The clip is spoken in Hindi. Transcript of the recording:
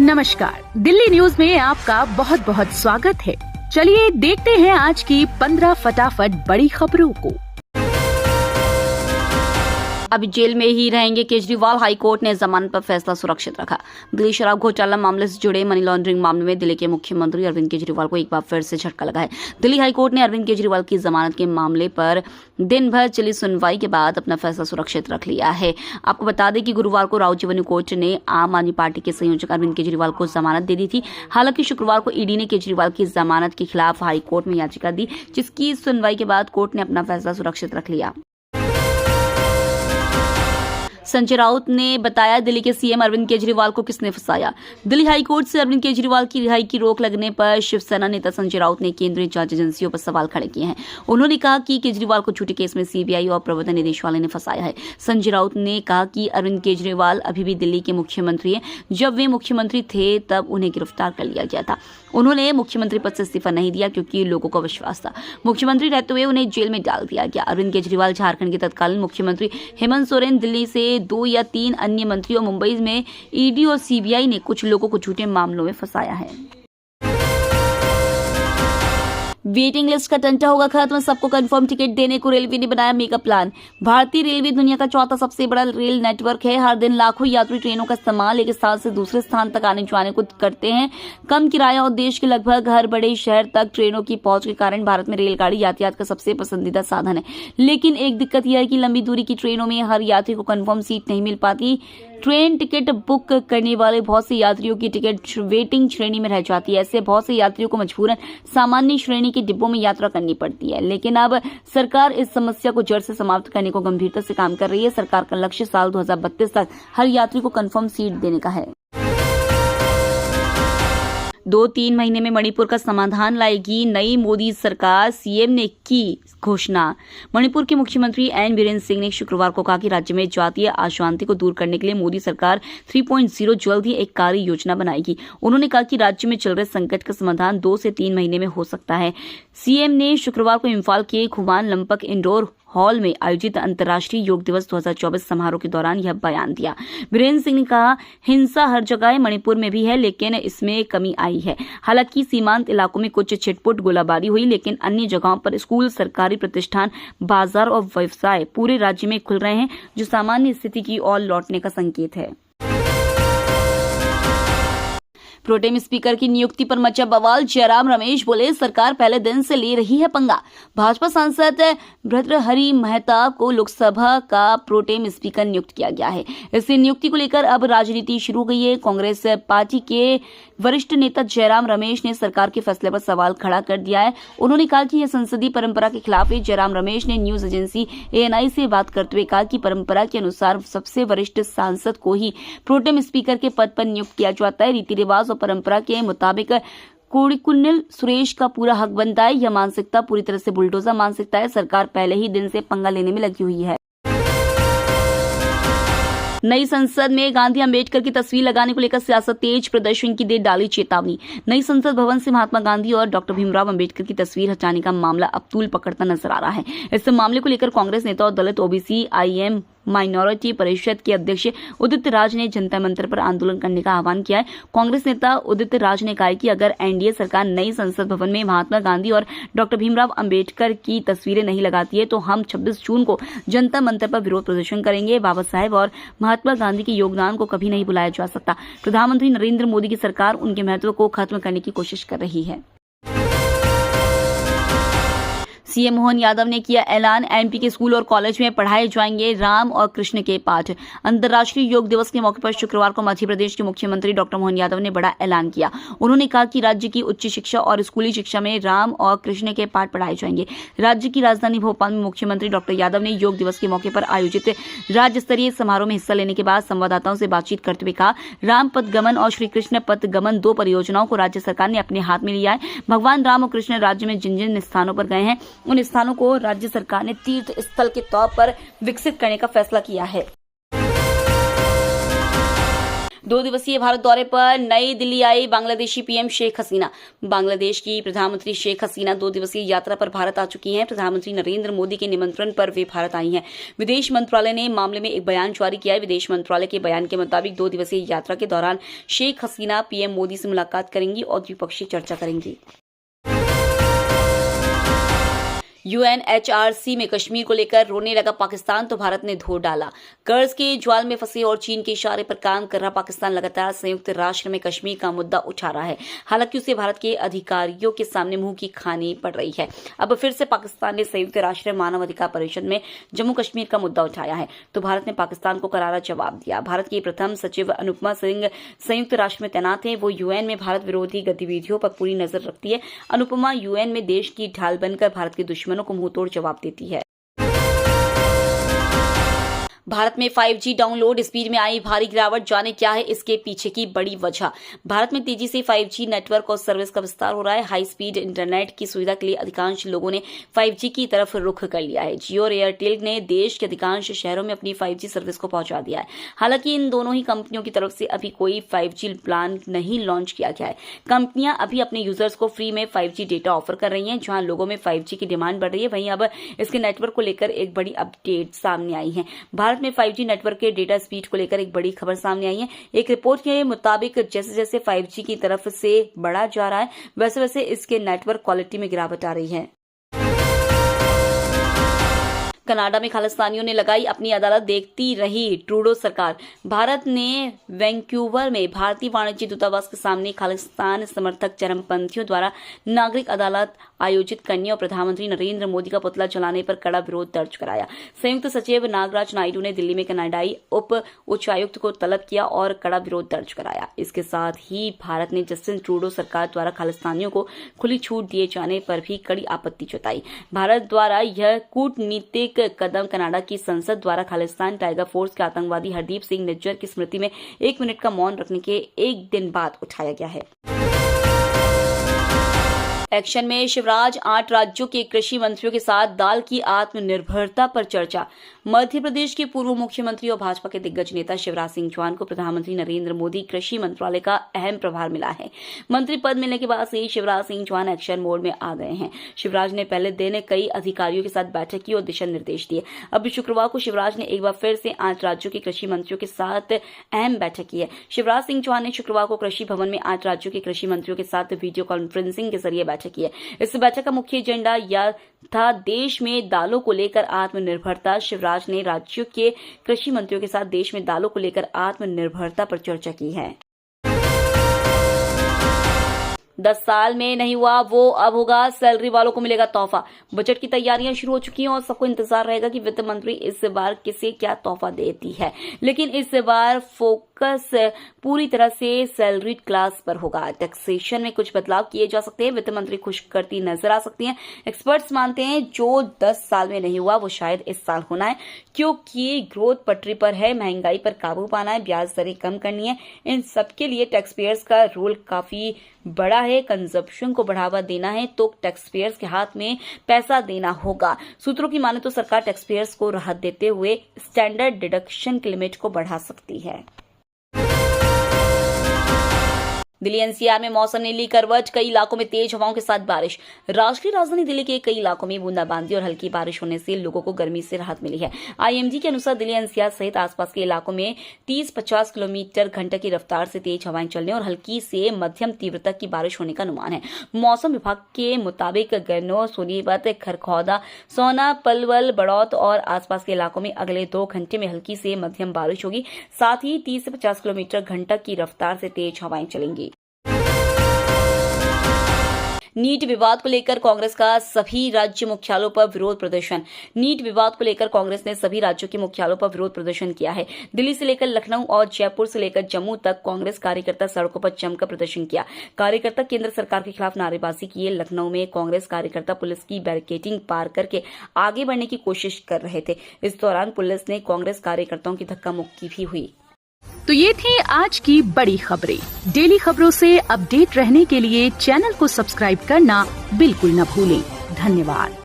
नमस्कार, दिल्ली न्यूज में आपका बहुत बहुत स्वागत है। चलिए देखते हैं आज की 15 फटाफट बड़ी खबरों को। अभी जेल में ही रहेंगे केजरीवाल, हाईकोर्ट ने जमानत पर फैसला सुरक्षित रखा। दिल्ली शराब घोटाला मामले से जुड़े मनी लॉन्ड्रिंग मामले में दिल्ली के मुख्यमंत्री अरविंद केजरीवाल को एक बार फिर से झटका लगा है। दिल्ली हाईकोर्ट ने अरविंद केजरीवाल की जमानत के मामले पर दिन भर चली सुनवाई के बाद अपना फैसला सुरक्षित रख लिया है। आपको बता दें कि गुरुवार को राउत रेवेन्यू कोर्ट ने आम आदमी पार्टी के संयोजक अरविंद केजरीवाल को जमानत दे दी थी। हालांकि शुक्रवार को ईडी ने केजरीवाल की जमानत के खिलाफ हाईकोर्ट में याचिका दी, जिसकी सुनवाई के बाद कोर्ट ने अपना फैसला सुरक्षित रख लिया। संजय राउत ने बताया, दिल्ली के सीएम अरविंद केजरीवाल को किसने फंसाया। दिल्ली हाईकोर्ट से अरविंद केजरीवाल की रिहाई की रोक लगने पर शिवसेना नेता संजय राउत ने केंद्रीय जांच एजेंसियों पर सवाल खड़े किए हैं। उन्होंने कहा कि केजरीवाल को झूठे केस में सीबीआई और प्रवर्तन निदेशालय ने फंसाया है। संजय राउत ने कहा कि अरविंद केजरीवाल अभी भी दिल्ली के मुख्यमंत्री हैं। जब वे मुख्यमंत्री थे तब उन्हें गिरफ्तार कर लिया गया था। उन्होंने मुख्यमंत्री पद से इस्तीफा नहीं दिया क्योंकि लोगों को विश्वास था। मुख्यमंत्री रहते हुए उन्हें जेल में डाल दिया गया। अरविंद केजरीवाल झारखंड के तत्कालीन मुख्यमंत्री हेमंत सोरेन, दिल्ली से 2 या 3 अन्य मंत्रियों, मुंबई में ईडी और सीबीआई ने कुछ लोगों को झूठे मामलों में फंसाया है। वेटिंग लिस्ट का टंटा होगा खत्म, सबको कंफर्म टिकट देने को रेलवे ने बनाया मेगा प्लान। भारतीय रेलवे दुनिया का चौथा सबसे बड़ा रेल नेटवर्क है। हर दिन लाखों यात्री ट्रेनों का इस्तेमाल एक स्थान से दूसरे स्थान तक आने जाने को करते हैं। कम किराया और देश के लगभग हर बड़े शहर तक ट्रेनों की पहुंच के कारण भारत में रेलगाड़ी यातायात का सबसे पसंदीदा साधन है। लेकिन एक दिक्कत यह है कि लंबी दूरी की ट्रेनों में हर यात्री को कंफर्म सीट नहीं मिल पाती। ट्रेन टिकट बुक करने वाले बहुत से यात्रियों की टिकट वेटिंग श्रेणी में रह जाती है। ऐसे बहुत से यात्रियों को मजबूरन सामान्य श्रेणी के डिब्बों में यात्रा करनी पड़ती है। लेकिन अब सरकार इस समस्या को जड़ से समाप्त करने को गंभीरता से काम कर रही है। सरकार का लक्ष्य साल 2032 तक हर यात्री को कंफर्म सीट देने का है। 2-3 महीने में मणिपुर का समाधान लाएगी नई मोदी सरकार, सीएम ने की घोषणा। मणिपुर के मुख्यमंत्री एन बीरेन सिंह ने शुक्रवार को कहा कि राज्य में जातीय अशांति को दूर करने के लिए मोदी सरकार 3.0 जल्द ही एक कार्य योजना बनाएगी। उन्होंने कहा कि राज्य में चल रहे संकट का समाधान 2 से 3 महीने में हो सकता है। सीएम ने शुक्रवार को इम्फाल के खुमान लंपक इंडोर हॉल में आयोजित अंतर्राष्ट्रीय योग दिवस 2024 समारोह के दौरान यह बयान दिया। बीरेन सिंह ने कहा, हिंसा हर जगह है, मणिपुर में भी है, लेकिन इसमें कमी आई है। हालांकि सीमांत इलाकों में कुछ छिटपुट गोलाबारी हुई, लेकिन अन्य जगहों पर स्कूल, सरकारी प्रतिष्ठान, बाजार और व्यवसाय पूरे राज्य में खुल रहे हैं, जो सामान्य स्थिति की ओर लौटने का संकेत है। प्रोटेम स्पीकर की नियुक्ति पर मचा बवाल। जयराम रमेश बोले, सरकार पहले दिन से ले रही है पंगा। भाजपा सांसद भर्तृहरि मेहता को लोकसभा का प्रोटेम स्पीकर नियुक्त किया गया है। इस नियुक्ति को लेकर अब राजनीति शुरू हो गई है। कांग्रेस पार्टी के वरिष्ठ नेता जयराम रमेश ने सरकार के फैसले पर सवाल खड़ा कर दिया है। उन्होंने कहा कि यह संसदीय परंपरा के खिलाफ है। जयराम रमेश ने न्यूज एजेंसी ANI से बात करते हुए कहा कि परंपरा के अनुसार सबसे वरिष्ठ सांसद को ही प्रोटेम स्पीकर के पद पर नियुक्त किया जाता है। रीति रिवाज और परंपरा के मुताबिक कोडिकुन्निल सुरेश का पूरा हक बनता है। यह मानसिकता पूरी तरह से बुलडोजर मानसिकता है। सरकार पहले ही दिन से पंगा लेने में लगी हुई है। नई संसद में गांधी अंबेडकर की तस्वीर लगाने को लेकर सियासत तेज, प्रदर्शन की दे डाली चेतावनी। नई संसद भवन से महात्मा गांधी और डॉक्टर भीमराव अंबेडकर की तस्वीर हटाने का मामला अब तूल पकड़ता नजर आ रहा है। इस मामले को लेकर कांग्रेस नेता और दलित OBC IM माइनॉरिटी परिषद के अध्यक्ष उदित राज ने जंतर मंतर पर आंदोलन करने का आह्वान किया है। कांग्रेस नेता उदित राज ने कहा कि अगर NDA सरकार नई संसद भवन में महात्मा गांधी और डॉक्टर भीमराव अंबेडकर की तस्वीरें नहीं लगाती है तो हम 26 जून को जंतर मंतर पर विरोध प्रदर्शन करेंगे। बाबा साहेब और महात्मा गांधी के योगदान को कभी नहीं भुलाया जा सकता। प्रधानमंत्री नरेंद्र मोदी की सरकार उनके महत्व को खत्म करने की कोशिश कर रही है। सीएम मोहन यादव ने किया ऐलान, MP के स्कूल और कॉलेज में पढ़ाए जाएंगे राम और कृष्ण के पाठ। अंतर्राष्ट्रीय योग दिवस के मौके पर शुक्रवार को मध्य प्रदेश के मुख्यमंत्री डॉक्टर मोहन यादव ने बड़ा ऐलान किया। उन्होंने कहा कि राज्य की उच्च शिक्षा और स्कूली शिक्षा में राम और कृष्ण के पाठ पढ़ाए जाएंगे। राज्य की राजधानी भोपाल में मुख्यमंत्री डॉक्टर यादव ने योग दिवस के मौके पर आयोजित राज्य स्तरीय समारोह में हिस्सा लेने के बाद संवाददाताओं से बातचीत करते हुए कहा, राम पथगमन और श्री कृष्ण पथगमन 2 परियोजनाओं को राज्य सरकार ने अपने हाथ में लिया है। भगवान राम और कृष्ण राज्य में जिन जिन स्थानों पर गए हैं उन स्थानों को राज्य सरकार ने तीर्थ स्थल के तौर पर विकसित करने का फैसला किया है। 2 दिवसीय भारत दौरे पर नई दिल्ली आई बांग्लादेशी पीएम शेख हसीना। बांग्लादेश की प्रधानमंत्री शेख हसीना 2 दिवसीय यात्रा पर भारत आ चुकी हैं। प्रधानमंत्री नरेंद्र मोदी के निमंत्रण पर वे भारत आई हैं। विदेश मंत्रालय ने मामले में एक बयान जारी किया है। विदेश मंत्रालय के बयान के मुताबिक 2 दिवसीय यात्रा के दौरान शेख हसीना पीएम मोदी से मुलाकात करेंगी और द्विपक्षीय चर्चा करेंगी। UNHRC में कश्मीर को लेकर रोने लगा पाकिस्तान तो भारत ने धो डाला। कर्ज के ज्वाल में फंसे और चीन के इशारे पर काम कर रहा पाकिस्तान लगातार संयुक्त राष्ट्र में कश्मीर का मुद्दा उठा रहा है। हालांकि उसे भारत के अधिकारियों के सामने मुंह की खानी पड़ रही है। अब फिर से पाकिस्तान ने संयुक्त राष्ट्र मानवाधिकार परिषद में जम्मू कश्मीर का मुद्दा उठाया है तो भारत ने पाकिस्तान को करारा जवाब दिया। भारत की प्रथम सचिव अनुपमा सिंह संयुक्त राष्ट्र में तैनात है। वो UN में भारत विरोधी गतिविधियों पर पूरी नजर रखती है। अनुपमा UN में देश की ढाल बनकर भारत के दुश्मनों को मुंहतोड़ जवाब देती है। भारत में 5G डाउनलोड स्पीड में आई भारी गिरावट, जाने क्या है इसके पीछे की बड़ी वजह। भारत में तेजी से 5G नेटवर्क और सर्विस का विस्तार हो रहा है। हाई स्पीड इंटरनेट की सुविधा के लिए अधिकांश लोगों ने 5G की तरफ रुख कर लिया है। जियो और एयरटेल ने देश के अधिकांश शहरों में अपनी 5G सर्विस को पहुंचा दिया है। हालांकि इन दोनों ही कंपनियों की तरफ से अभी कोई 5G प्लान नहीं लॉन्च किया गया है। कंपनियां अभी अपने यूजर्स को फ्री में 5G डेटा ऑफर कर रही हैं। जहां लोगों में 5G की डिमांड बढ़ रही है, वहीं अब इसके नेटवर्क को लेकर एक बड़ी अपडेट सामने आई है। भारत में 5G नेटवर्क के डेटा स्पीड को लेकर एक बड़ी खबर सामने आई है। एक रिपोर्ट के मुताबिक जैसे जैसे 5G की तरफ से बढ़ा जा रहा है वैसे वैसे इसके नेटवर्क क्वालिटी में गिरावट आ रही है। कनाडा में खालिस्तानियों ने लगाई अपनी अदालत, देखती रही ट्रूडो सरकार। भारत ने वैंकूवर में भारतीय वाणिज्य दूतावास के सामने खालिस्तान समर्थक चरमपंथियों द्वारा नागरिक अदालत आयोजित करने और प्रधानमंत्री नरेंद्र मोदी का पुतला जलाने पर कड़ा विरोध दर्ज कराया। संयुक्त सचिव नागराज नायडू ने दिल्ली में कनाडाई उप उच्चायुक्त को तलब किया और कड़ा विरोध दर्ज कराया। इसके साथ ही भारत ने जस्टिन ट्रूडो सरकार द्वारा खालिस्तानियों को खुली छूट दिए जाने पर भी कड़ी आपत्ति जताई। भारत द्वारा यह कूटनीतिक कदम कनाडा की संसद द्वारा खालिस्तान टाइगर फोर्स के आतंकवादी हरदीप सिंह निज्जर की स्मृति में 1 मिनट का मौन रखने के एक दिन बाद उठाया गया है। एक्शन में शिवराज, 8 राज्यों के कृषि मंत्रियों के साथ दाल की आत्मनिर्भरता पर चर्चा। मध्य प्रदेश के पूर्व मुख्यमंत्री और भाजपा के दिग्गज नेता शिवराज सिंह चौहान को प्रधानमंत्री नरेंद्र मोदी कृषि मंत्रालय का अहम प्रभार मिला है। मंत्री पद मिलने के बाद से शिवराज सिंह चौहान एक्शन मोड में आ गए हैं। शिवराज ने पहले दिन कई अधिकारियों के साथ बैठक की और दिशा निर्देश दिए। अब शुक्रवार को शिवराज ने एक बार फिर से 8 राज्यों के कृषि मंत्रियों के साथ अहम बैठक की है। शिवराज सिंह चौहान ने शुक्रवार को कृषि भवन में 8 राज्यों के कृषि मंत्रियों के साथ वीडियो कॉन्फ्रेंसिंग के जरिए बैठक की है। इस बैठक का मुख्य एजेंडा यह था देश में दालों को लेकर आत्मनिर्भरता। शिवराज ने राज्यों के कृषि मंत्रियों के साथ देश में दालों को लेकर आत्मनिर्भरता पर चर्चा की है। 10 साल में नहीं हुआ वो अब होगा, सैलरी वालों को मिलेगा तोहफा। बजट की तैयारियां शुरू हो चुकी हैं और सबको इंतजार रहेगा कि वित्त मंत्री इस बार किसे क्या तोहफा देती है। लेकिन इस बार फोकस पूरी तरह से सैलरीड क्लास पर होगा। टैक्सेशन में कुछ बदलाव किए जा सकते हैं। वित्त मंत्री खुश करती नजर आ सकती हैं। एक्सपर्ट्स मानते हैं जो 10 साल में नहीं हुआ वो शायद इस साल होना है, क्योंकि ग्रोथ पटरी पर है, महंगाई पर काबू पाना है, ब्याज दरें कम करनी है। इन सबके लिए टैक्स पेयर्स का रोल काफी बड़ा है। कंजप्शन को बढ़ावा देना है तो टैक्स पेयर्स के हाथ में पैसा देना होगा। सूत्रों की माने तो सरकार टैक्स पेयर्स को राहत देते हुए स्टैंडर्ड डिडक्शन की लिमिट को बढ़ा सकती है। दिल्ली एनसीआर में मौसम ने ली करवट, कई इलाकों में तेज हवाओं के साथ बारिश। राष्ट्रीय राजधानी दिल्ली के कई इलाकों में बूंदाबांदी और हल्की बारिश होने से लोगों को गर्मी से राहत मिली है। आईएमडी के अनुसार दिल्ली एनसीआर सहित आसपास के इलाकों में 30-50 किलोमीटर घंटे की रफ्तार से तेज हवाएं चलने और हल्की से मध्यम तीव्रता की बारिश होने का अनुमान है। मौसम विभाग के मुताबिक गन्नौर, सोनीपत, खरखौदा, सोना, पलवल, बड़ौत और आसपास के इलाकों में अगले 2 घंटे में हल्की से मध्यम बारिश होगी। साथ ही 30 से 50 किलोमीटर घंटा की रफ्तार से तेज हवाएं चलेंगी। नीट विवाद को लेकर कांग्रेस का सभी राज्य मुख्यालयों पर विरोध प्रदर्शन। नीट विवाद को लेकर कांग्रेस ने सभी राज्यों के मुख्यालयों पर विरोध प्रदर्शन किया है। दिल्ली से लेकर लखनऊ और जयपुर से लेकर जम्मू तक कांग्रेस कार्यकर्ता सड़कों पर जमकर प्रदर्शन किया। कार्यकर्ता केंद्र सरकार के खिलाफ नारेबाजी किए। लखनऊ में कांग्रेस कार्यकर्ता पुलिस की बैरिकेडिंग पार करके आगे बढ़ने की कोशिश कर रहे थे। इस दौरान पुलिस ने कांग्रेस कार्यकर्ताओं की धक्का मुक्की भी हुई। तो ये थी आज की बड़ी खबरें। डेली खबरों से अपडेट रहने के लिए चैनल को सब्सक्राइब करना बिल्कुल न भूलें। धन्यवाद।